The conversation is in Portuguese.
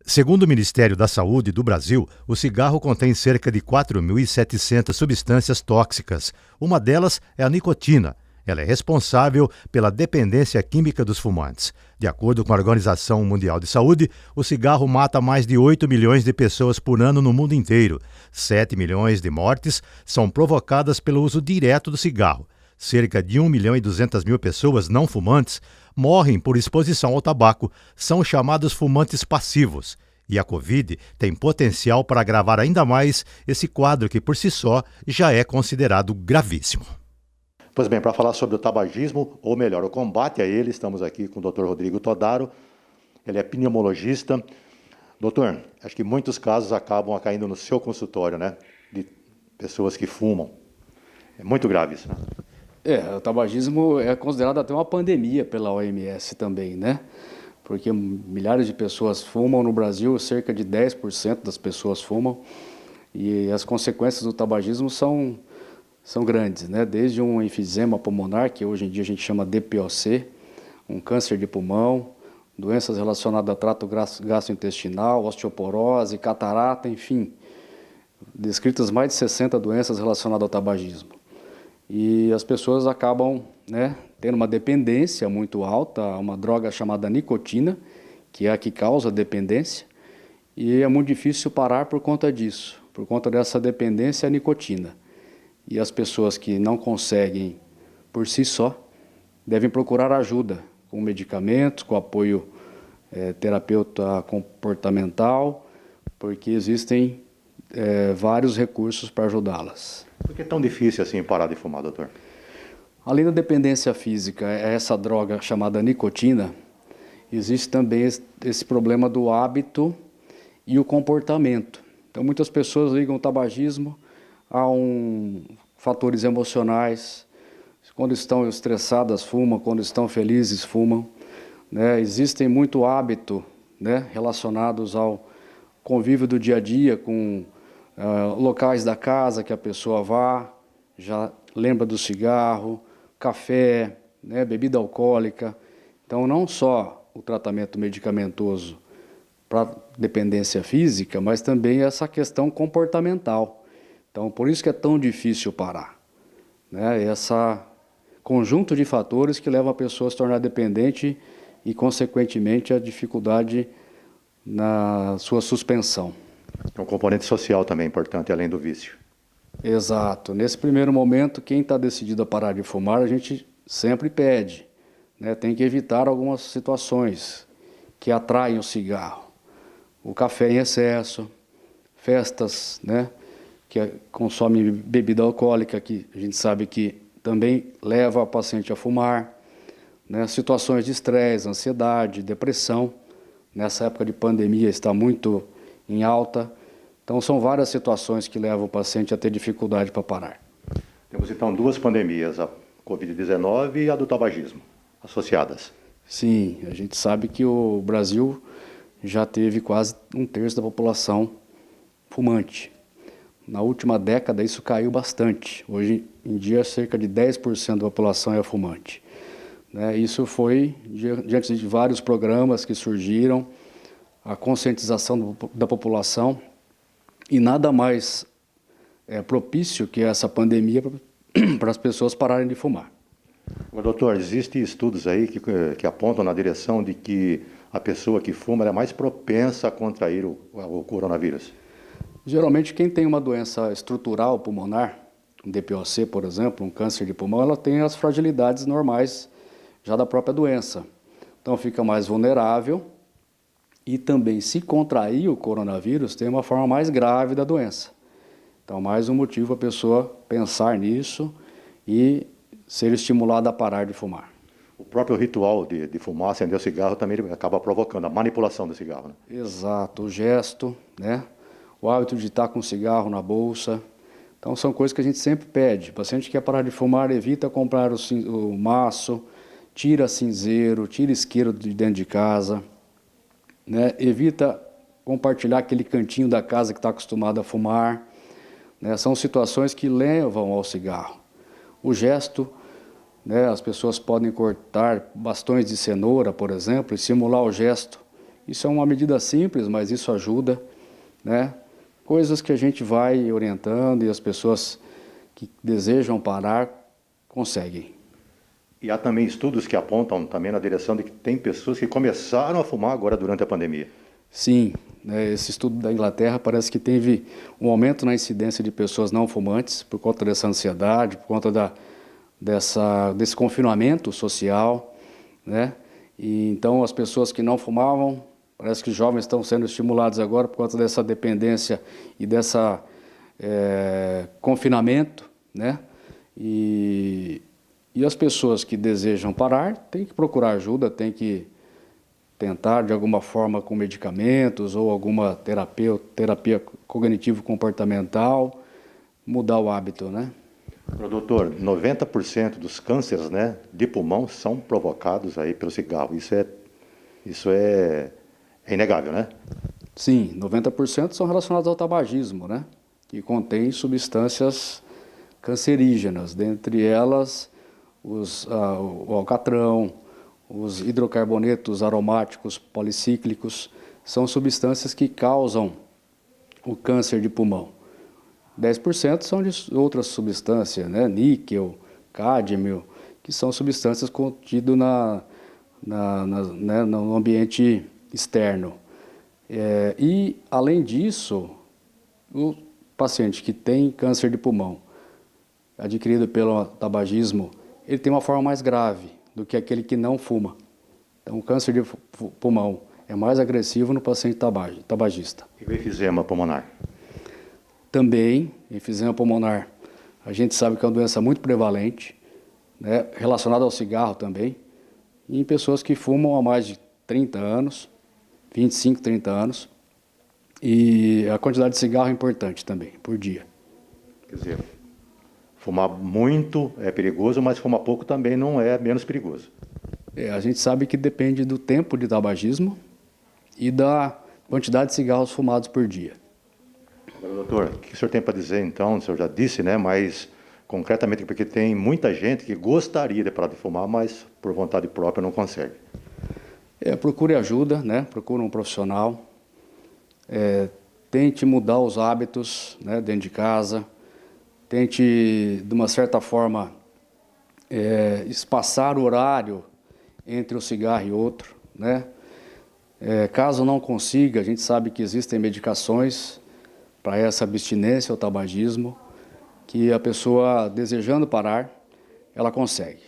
Segundo o Ministério da Saúde do Brasil, o cigarro contém cerca de 4.700 substâncias tóxicas. Uma delas é a nicotina. Ela é responsável pela dependência química dos fumantes. De acordo com a Organização Mundial de Saúde, o cigarro mata mais de 8 milhões de pessoas por ano no mundo inteiro. 7 milhões de mortes são provocadas pelo uso direto do cigarro. Cerca de 1.200.000 pessoas não fumantes morrem por exposição ao tabaco. São chamados fumantes passivos. E a Covid tem potencial para agravar ainda mais esse quadro que, por si só, já é considerado gravíssimo. Pois bem, para falar sobre o tabagismo, ou melhor, o combate a ele, estamos aqui com o Dr. Rodrigo Todaro. Ele é pneumologista. Doutor, acho que muitos casos acabam caindo no seu consultório, né? De pessoas que fumam. É muito grave isso, né? O tabagismo é considerado até uma pandemia pela OMS também, né? Porque milhares de pessoas fumam no Brasil, cerca de 10% das pessoas fumam, e as consequências do tabagismo são grandes, né? Desde um enfisema pulmonar, que hoje em dia a gente chama DPOC, um câncer de pulmão, doenças relacionadas ao trato gastrointestinal, osteoporose, catarata, enfim, descritas mais de 60 doenças relacionadas ao tabagismo. E as pessoas acabam, né, tendo uma dependência muito alta a uma droga chamada nicotina, que é a que causa dependência, e é muito difícil parar por conta disso, por conta dessa dependência à nicotina. E as pessoas que não conseguem por si só devem procurar ajuda com medicamentos, com apoio terapeuta comportamental, porque existem vários recursos para ajudá-las. Por que é tão difícil assim parar de fumar, doutor? Além da dependência física, essa droga chamada nicotina, existe também esse problema do hábito e o comportamento. Então, muitas pessoas ligam o tabagismo a fatores emocionais. Quando estão estressadas, fumam. Quando estão felizes, fumam. Né? Existem muito hábito, né, relacionados ao convívio do dia a dia com locais da casa que a pessoa vá, já lembra do cigarro, café, né, bebida alcoólica. Então, não só o tratamento medicamentoso para dependência física, mas também essa questão comportamental. Então, por isso que é tão difícil parar, né? Esse conjunto de fatores que leva a pessoa a se tornar dependente e, consequentemente, a dificuldade na sua suspensão. É um componente social também importante, além do vício. Exato. Nesse primeiro momento, quem está decidido a parar de fumar, a gente sempre pede, né? Tem que evitar algumas situações que atraem o cigarro. O café em excesso, festas, né, que consomem bebida alcoólica, que a gente sabe que também leva o paciente a fumar, né? Situações de estresse, ansiedade, depressão. Nessa época de pandemia está muito em alta. Então, são várias situações que levam o paciente a ter dificuldade para parar. Temos, então, duas pandemias, a Covid-19 e a do tabagismo, associadas. Sim, a gente sabe que o Brasil já teve quase 1/3 da população fumante. Na última década, isso caiu bastante. Hoje em dia, cerca de 10% da população é fumante. Isso foi diante de vários programas que surgiram, a conscientização da população, e nada mais propício que essa pandemia para as pessoas pararem de fumar. Doutor, existem estudos aí que apontam na direção de que a pessoa que fuma é mais propensa a contrair o coronavírus? Geralmente, quem tem uma doença estrutural pulmonar, um DPOC, por exemplo, um câncer de pulmão, ela tem as fragilidades normais já da própria doença. Então, fica mais vulnerável e também, se contrair o coronavírus, tem uma forma mais grave da doença. Então, mais um motivo a pessoa pensar nisso e ser estimulada a parar de fumar. O próprio ritual de fumar, acender o cigarro, também acaba provocando a manipulação do cigarro, né? Exato, o gesto, né? O hábito de estar com o cigarro na bolsa. Então, são coisas que a gente sempre pede. O paciente que quer parar de fumar, evita comprar o maço, tira cinzeiro, tira isqueiro de dentro de casa, né? Evita compartilhar aquele cantinho da casa que está acostumado a fumar, né? São situações que levam ao cigarro. O gesto, né? As pessoas podem cortar bastões de cenoura, por exemplo, e simular o gesto Isso é uma medida simples, mas isso ajuda, né? Coisas que a gente vai orientando e as pessoas que desejam parar conseguem. E há também estudos que apontam também na direção de que tem pessoas que começaram a fumar agora durante a pandemia. Sim, né, esse estudo da Inglaterra parece que teve um aumento na incidência de pessoas não fumantes por conta dessa ansiedade, por conta desse confinamento social, né? E então as pessoas que não fumavam, parece que os jovens estão sendo estimulados agora por conta dessa dependência e dessa confinamento, né? E as pessoas que desejam parar têm que procurar ajuda, têm que tentar de alguma forma com medicamentos ou alguma terapia cognitivo-comportamental, mudar o hábito, né? Doutor, 90% dos cânceres, né, de pulmão são provocados aí pelo cigarro. Isso é inegável, né? Sim, 90% são relacionados ao tabagismo, né? Que contém substâncias cancerígenas, dentre elas o alcatrão, os hidrocarbonetos aromáticos policíclicos, são substâncias que causam o câncer de pulmão. 10% são de outras substâncias, né? Níquel, cádmio, que são substâncias contidas né, no ambiente externo. E, além disso, o paciente que tem câncer de pulmão, adquirido pelo tabagismo, ele tem uma forma mais grave do que aquele que não fuma. Então, o câncer de pulmão é mais agressivo no paciente tabagista. E o efizema pulmonar? Também, efizema pulmonar, a gente sabe que é uma doença muito prevalente, né, relacionada ao cigarro também, e em pessoas que fumam há mais de 30 anos, 25, 30 anos, e a quantidade de cigarro é importante também, por dia. Quer dizer, fumar muito é perigoso, mas fumar pouco também não é menos perigoso. A gente sabe que depende do tempo de tabagismo e da quantidade de cigarros fumados por dia. Agora, doutor, o que o senhor tem para dizer então? O senhor já disse, né, mas concretamente, porque tem muita gente que gostaria de parar de fumar, mas por vontade própria não consegue. Procure ajuda, né? Procure um profissional, tente mudar os hábitos, né, dentro de casa, tente, de uma certa forma, espaçar o horário entre um cigarro e outro, né? Caso não consiga, a gente sabe que existem medicações para essa abstinência ao tabagismo, que a pessoa desejando parar, ela consegue.